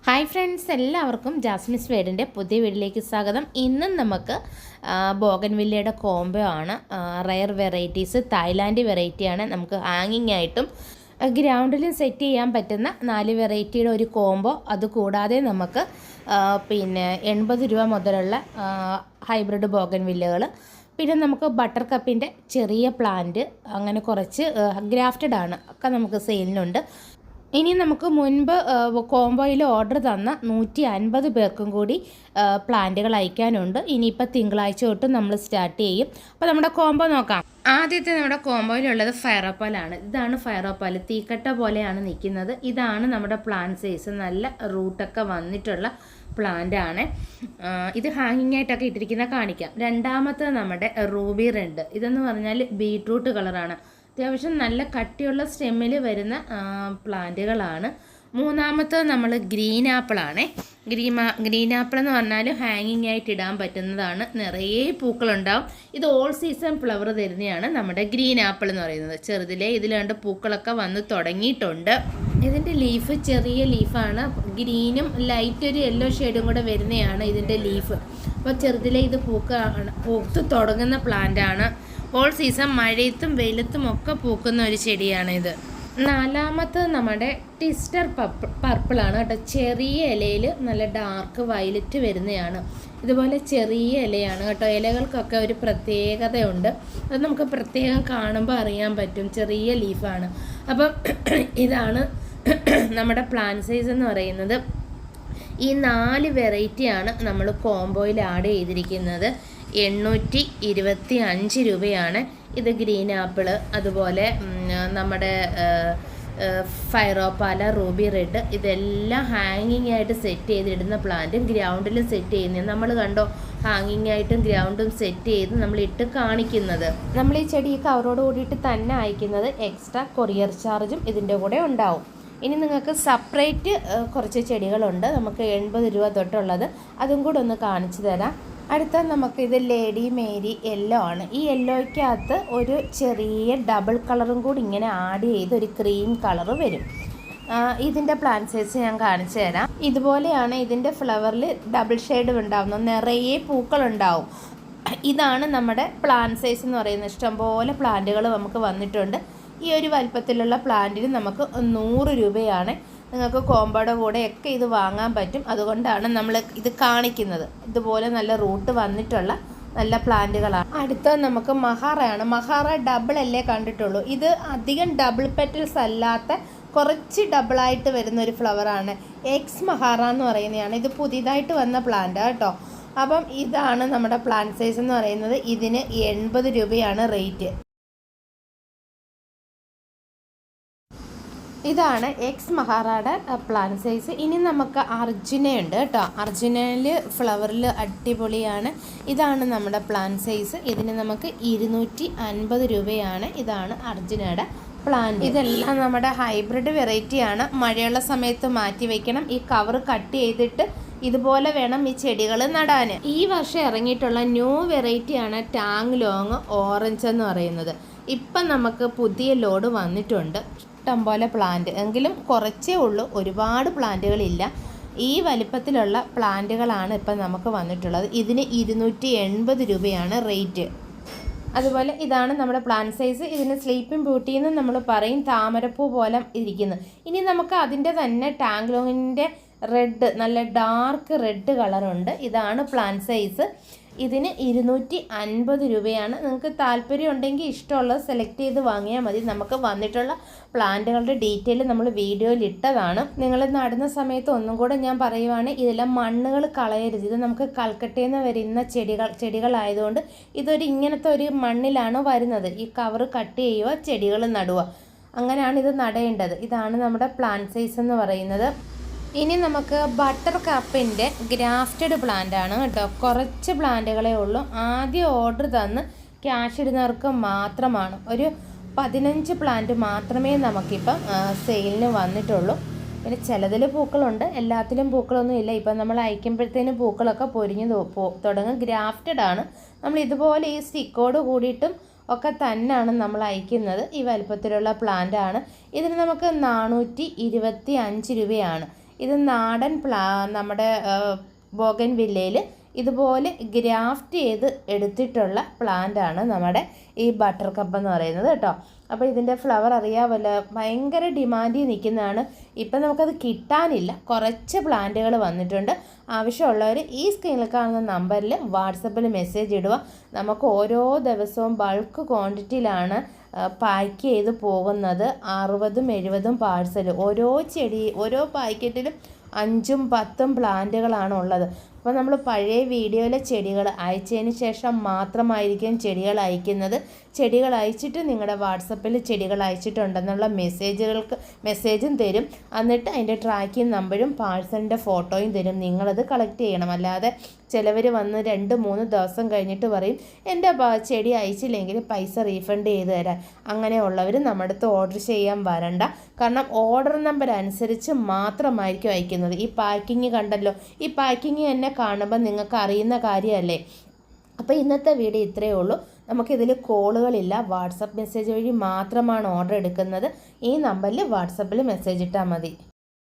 Hi friends, എല്ലാവർക്കും ജാസ്മിസ് വേഡിൻ്റെ പുതിയ വീഡിയോയിലേക്ക് സ്വാഗതം. ഇന്നും നമുക്ക് ബോഗൻവില്ലയുടെ കോംബോ ആണ്. റയർ വെറൈറ്റീസ് തായ്ലാൻഡ് വെറൈറ്റിയാണ്. നമുക്ക് ഹാങ്ങിങ് ആയിട്ടും ഗ്രൗണ്ടിലും സെറ്റ് ചെയ്യാൻ പറ്റുന്ന 4 വെറൈറ്റിയുടെ ഒരു കോംബോ. അതുകൂടാതെ നമുക്ക് 80 രൂപ മുതലുള്ള ഹൈബ്രിഡ് ബോഗൻവില്ലകൾ, പിന്നെ നമുക്ക് ബട്ടർ കപ്പിൻ്റെ ചെറിയ പ്ലാന്റ്, അങ്ങനെ കുറച്ച് ഗ്രാഫ്റ്റഡ് ആണ് ഒക്കെ നമുക്ക് സെയിലിനുണ്ട്. ഇനി നമുക്ക് മുൻപ് കോംബോയിൽ ഓർഡർ തന്ന 150 പേർക്കും കൂടി പ്ലാന്റുകൾ അയക്കാനുണ്ട്. ഇനിയിപ്പോൾ തിങ്കളാഴ്ച തൊട്ട് നമ്മൾ സ്റ്റാർട്ട് ചെയ്യും. അപ്പോൾ നമ്മുടെ കോംബോ നോക്കാം. ആദ്യത്തെ നമ്മുടെ കോംബോയിലുള്ളത് ഫയറോപ്പാലാണ്. ഇതാണ് ഫയറോപ്പാൽ, തീക്കട്ട പോലെയാണ് നിൽക്കുന്നത്. ഇതാണ് നമ്മുടെ പ്ലാന്റ് സൈസ്, നല്ല റൂട്ടൊക്കെ വന്നിട്ടുള്ള പ്ലാന്റ് ആണ്. ഇത് ഹാങ്ങിങ് ആയിട്ടൊക്കെ ഇട്ടിരിക്കുന്ന കാണിക്കാം. രണ്ടാമത്തെ നമ്മുടെ റൂബി റെഡ്, ഇതെന്ന് പറഞ്ഞാൽ ബീട്രൂട്ട് കളറാണ്. അത്യാവശ്യം നല്ല കട്ടിയുള്ള സ്റ്റെമ്മിൽ വരുന്ന പ്ലാന്റുകളാണ്. മൂന്നാമത്തെ നമ്മൾ ഗ്രീൻ ആപ്പിളാണ്. ഗ്രീൻ ആപ്പിൾ എന്ന് പറഞ്ഞാൽ ഹാങ്ങിങ് ആയിട്ട് ഇടാൻ പറ്റുന്നതാണ്. നിറയെ പൂക്കളുണ്ടാവും. ഇത് ഓൾ സീസൺ ഫ്ലവർ തരുന്നതാണ് നമ്മുടെ ഗ്രീൻ ആപ്പിൾ എന്ന് പറയുന്നത്. ചെറുതിലെ ഇതിലാണ്ട് പൂക്കളൊക്കെ വന്ന് തുടങ്ങിയിട്ടുണ്ട്. ഇതിൻ്റെ ലീഫ് ചെറിയ ലീഫാണ്. ഗ്രീനും ലൈറ്റ് ഒരു യെല്ലോ ഷെയ്ഡും കൂടെ വരുന്നതാണ് ഇതിൻ്റെ ലീഫ്. അപ്പോൾ ചെറുതിലെ ഇത് പൂത്ത് തുടങ്ങുന്ന പ്ലാന്റാണ്. ഓൾ സീസൺ മഴയത്തും വെയിലത്തും ഒക്കെ പൂക്കുന്ന ഒരു ചെടിയാണിത്. നാലാമത്തെ നമ്മുടെ ടിസ്റ്റർ പർപ്പിളാണ് കേട്ടോ. ചെറിയ ഇലയിൽ നല്ല ഡാർക്ക് വയലറ്റ് വരുന്നതാണ്. ഇതുപോലെ ചെറിയ ഇലയാണ് കേട്ടോ. ഇലകൾക്കൊക്കെ ഒരു പ്രത്യേകതയുണ്ട്. അത് നമുക്ക് പ്രത്യേകം കാണുമ്പോൾ അറിയാൻ പറ്റും. ചെറിയ ലീഫാണ്. അപ്പം ഇതാണ് നമ്മുടെ പ്ലാന്റ് സൈസ് എന്ന് പറയുന്നത്. ഈ 4 വെറൈറ്റിയാണ് നമ്മൾ കോംബോയിൽ ആഡ് ചെയ്തിരിക്കുന്നത്. 825 രൂപയാണ്. ഇത് ഗ്രീൻ ആപ്പിൾ, അതുപോലെ നമ്മുടെ ഫയറോപ്പാല, റൂബി റെഡ്, ഇതെല്ലാം ഹാങ്ങിങ് ആയിട്ട് സെറ്റ് ചെയ്തിടുന്ന പ്ലാന്റും ഗ്രൗണ്ടിലും സെറ്റ് ചെയ്യുന്നത്. നമ്മൾ കണ്ടോ, ഹാങ്ങിങ് ആയിട്ടും ഗ്രൗണ്ടും സെറ്റ് ചെയ്ത് നമ്മൾ ഇട്ട് കാണിക്കുന്നത്. നമ്മൾ ഈ ചെടി കവറോട് കൂടിയിട്ട് തന്നെ അയക്കുന്നത്. എക്സ്ട്രാ കൊറിയർ ചാർജും ഇതിൻ്റെ കൂടെ ഉണ്ടാവും. ഇനി നിങ്ങൾക്ക് സെപ്പറേറ്റ് കുറച്ച് ചെടികളുണ്ട്, നമുക്ക് 80 രൂപ തൊട്ടുള്ളത്. അതും കൂടെ ഒന്ന് കാണിച്ചു തരാം. അടുത്ത നമുക്കിത് ലേഡി മേരി യെല്ലോ ആണ്. ഈ യെല്ലോയ്ക്കകത്ത് ഒരു ചെറിയ ഡബിൾ കളറും കൂടി ഇങ്ങനെ ആഡ് ചെയ്ത് ഒരു ക്രീം കളറ് വരും. ഇതിൻ്റെ പ്ലാന്റ് സൈസ് ഞാൻ കാണിച്ചു തരാം. ഇതുപോലെയാണ് ഇതിൻ്റെ ഫ്ലവറിൽ ഡബിൾ ഷെയ്ഡ് ഉണ്ടാകുന്നത്. നിറയെ പൂക്കളുണ്ടാവും. ഇതാണ് നമ്മുടെ പ്ലാന്റ് സൈസ് എന്ന് പറയുന്നത്. ഇഷ്ടംപോലെ പ്ലാന്റുകൾ നമുക്ക് വന്നിട്ടുണ്ട്. ഈ ഒരു വലിപ്പത്തിലുള്ള പ്ലാന്റിന് നമുക്ക് 100 രൂപയാണ്. നിങ്ങൾക്ക് കോംബോയുടെ കൂടെയൊക്കെ ഇത് വാങ്ങാൻ പറ്റും. അതുകൊണ്ടാണ് നമ്മൾ ഇത് കാണിക്കുന്നത്. ഇതുപോലെ നല്ല റൂട്ട് വന്നിട്ടുള്ള നല്ല പ്ലാന്റുകളാണ്. അടുത്ത നമുക്ക് മഹാറയാണ്. മഹാറ ഡബിൾ അല്ലേ കണ്ടിട്ടുള്ളൂ. ഇത് അധികം ഡബിൾ പെറ്റൽസ് അല്ലാത്ത കുറച്ച് ഡബിളായിട്ട് വരുന്ന ഒരു ഫ്ലവറാണ്. എക്സ് മഹാറ എന്ന് പറയുന്നതാണ്. ഇത് പുതിയതായിട്ട് വന്ന പ്ലാന്റ് കേട്ടോ. അപ്പം ഇതാണ് നമ്മുടെ പ്ലാന്റ് സൈസ് എന്ന് പറയുന്നത്. ഇതിന് 80 രൂപയാണ് റേറ്റ്. ഇതാണ് എക്സ് മഹാറയുടെ പ്ലാന്റ് സൈസ്. ഇനി നമുക്ക് അർജുനയുണ്ട് കേട്ടോ. അർജുനയിൽ ഫ്ലവറിൽ അടിപൊളിയാണ്. ഇതാണ് നമ്മുടെ പ്ലാന്റ് സൈസ്. ഇതിന് നമുക്ക് 250 രൂപയാണ്. ഇതാണ് അർജുനയുടെ പ്ലാന്റ്. ഇതെല്ലാം നമ്മുടെ ഹൈബ്രിഡ് വെറൈറ്റിയാണ്. മഴയുള്ള സമയത്ത് മാറ്റി വയ്ക്കണം. ഈ കവർ കട്ട് ചെയ്തിട്ട് ഇതുപോലെ വേണം ഈ ചെടികൾ നടാൻ. ഈ വർഷം ഇറങ്ങിയിട്ടുള്ള ന്യൂ വെറൈറ്റിയാണ് ടാങ് ലോങ് ഓറഞ്ച് എന്ന് പറയുന്നത്. ഇപ്പം നമുക്ക് പുതിയ ലോഡ് വന്നിട്ടുണ്ട്. ഇഷ്ടം പോലെ പ്ലാന്റ്, എങ്കിലും കുറച്ചേ ഉള്ളൂ, ഒരുപാട് പ്ലാന്റുകളില്ല. ഈ വലിപ്പത്തിലുള്ള പ്ലാന്റുകളാണ് ഇപ്പം നമുക്ക് വന്നിട്ടുള്ളത്. ഇതിന് 280 രൂപയാണ് റേറ്റ്. അതുപോലെ ഇതാണ് നമ്മുടെ പ്ലാന്റ് സൈസ്. ഇതിന് സ്ലീപ്പിംഗ് ബ്യൂട്ടി എന്ന് നമ്മൾ പറയും. താമരപ്പൂ പോലെ ഇരിക്കുന്നു. ഇനി നമുക്ക് അതിൻ്റെ തന്നെ ടാങ്ലോങ്ങിൻ്റെ റെഡ്, നല്ല ഡാർക്ക് റെഡ് കളറുണ്ട്. ഇതാണ് പ്ലാന്റ് സൈസ്. ഇതിന് 250 രൂപയാണ്. നിങ്ങൾക്ക് താല്പര്യം ഉണ്ടെങ്കിൽ ഇഷ്ടമുള്ളത് സെലക്ട് ചെയ്ത് വാങ്ങിയാൽ മതി. നമുക്ക് വന്നിട്ടുള്ള പ്ലാന്റുകളുടെ ഡീറ്റെയിൽ നമ്മൾ വീഡിയോയിൽ ഇട്ടതാണ്. നിങ്ങൾ നടുന്ന സമയത്ത് ഒന്നും കൂടെ ഞാൻ പറയുവാണ്, ഇതെല്ലാം മണ്ണുകൾ കളയരുത്. ഇത് നമുക്ക് കൽക്കട്ടയിൽ നിന്ന് വരുന്ന ചെടികളായതുകൊണ്ട് ഇതൊരു ഇങ്ങനത്തെ ഒരു മണ്ണിലാണ് വരുന്നത്. ഈ കവർ കട്ട് ചെയ്യുക, ചെടികൾ നടുക, അങ്ങനെയാണ് ഇത് നടേണ്ടത്. ഇതാണ് നമ്മുടെ പ്ലാന്റ് സൈസ് എന്ന് പറയുന്നത്. ഇനി നമുക്ക് ബട്ടർ കപ്പിൻ്റെ ഗ്രാഫ്റ്റഡ് പ്ലാന്റ് ആണ് കേട്ടോ. കുറച്ച് പ്ലാന്റുകളേ ഉള്ളൂ. ആദ്യം ഓർഡർ തന്ന് ക്യാഷ് ഇടുന്നവർക്ക് മാത്രമാണ്. ഒരു 15 പ്ലാന്റ് മാത്രമേ നമുക്കിപ്പം സെയിലിന് വന്നിട്ടുള്ളൂ. പിന്നെ ചിലതിൽ പൂക്കളുണ്ട്, എല്ലാത്തിലും പൂക്കളൊന്നും ഇല്ല. ഇപ്പം നമ്മൾ അയക്കുമ്പോഴത്തേനും പൂക്കളൊക്കെ പൊരിഞ്ഞ് തുടങ്ങും. ഗ്രാഫ്റ്റഡ് ആണ്. നമ്മൾ ഇതുപോലെ ഈ സ്റ്റിക്കോട് കൂടിയിട്ടും ഒക്കെ തന്നെയാണ് നമ്മൾ അയക്കുന്നത്. ഈ വലുപ്പത്തിലുള്ള പ്ലാന്റ് ആണ്. ഇതിന് നമുക്ക് 425 രൂപയാണ്. ഇത് നാടൻ നമ്മുടെ ബോഗൻ വില്ലയിൽ ഇതുപോലെ ഗ്രാഫ്റ്റ് ചെയ്ത് എടുത്തിട്ടുള്ള പ്ലാന്റാണ് നമ്മുടെ ഈ ബട്ടർ കപ്പ് എന്ന് പറയുന്നത് കേട്ടോ. അപ്പോൾ ഇതിൻ്റെ ഫ്ലവർ അറിയാമല്ലോ, ഭയങ്കര ഡിമാൻഡിൽ നിൽക്കുന്നതാണ്. ഇപ്പം നമുക്കത് കിട്ടാനില്ല, കുറച്ച് പ്ലാന്റുകൾ വന്നിട്ടുണ്ട്. ആവശ്യമുള്ളവർ ഈ സ്ക്രീനിൽ കാണുന്ന നമ്പറിൽ വാട്സപ്പിൽ മെസ്സേജ് ഇടുക. നമുക്ക് ഓരോ ദിവസവും ബൾക്ക് ക്വാണ്ടിറ്റിയിലാണ് പാക്ക് ചെയ്ത് പോകുന്നത്. 60ഉം 70ഉം പാഴ്സൽ. ഓരോ പാക്കറ്റിലും 5ഉം 10ഉം പ്ലാന്റുകളാണ് ഉള്ളത്. അപ്പോൾ നമ്മൾ പഴയ വീഡിയോയിലെ ചെടികൾ അയച്ചതിന് ശേഷം മാത്രമായിരിക്കും ചെടികൾ അയക്കുന്നത്. ചെടികൾ അയച്ചിട്ട് നിങ്ങളുടെ വാട്സപ്പിൽ ചെടികൾ അയച്ചിട്ടുണ്ടെന്നുള്ള മെസ്സേജും തരും. എന്നിട്ട് അതിൻ്റെ ട്രാക്കിംഗ് നമ്പറും പാഴ്സലിൻ്റെ ഫോട്ടോയും തരും. നിങ്ങളത് കളക്ട് ചെയ്യണം. അല്ലാതെ ചിലവർ വന്ന് 2-3 ദിവസം കഴിഞ്ഞിട്ട് പറയും എൻ്റെ ചെടി അയച്ചില്ലെങ്കിൽ പൈസ റീഫണ്ട് ചെയ്ത് തരാൻ. അങ്ങനെയുള്ളവർ നമ്മുടെ അടുത്ത് ഓർഡർ ചെയ്യാൻ വരണ്ട. കാരണം ഓർഡർ നമ്പർ അനുസരിച്ച് മാത്രമായിരിക്കും അയക്കുന്നത്. ഈ പാക്കിങ് കണ്ടല്ലോ, ഈ പാക്കിങ് തന്നെ കാണുമ്പോൾ നിങ്ങൾക്ക് അറിയുന്ന കാര്യമല്ലേ. അപ്പോൾ ഇന്നത്തെ വീഡിയോ ഇത്രയേ ഉള്ളൂ. നമുക്കിതിൽ കോളുകളില്ല, വാട്സപ്പ് മെസ്സേജ് വഴി മാത്രമാണ് ഓർഡർ എടുക്കുന്നത്. ഈ നമ്പറിൽ വാട്സപ്പിൽ മെസ്സേജ് ഇട്ടാൽ മതി.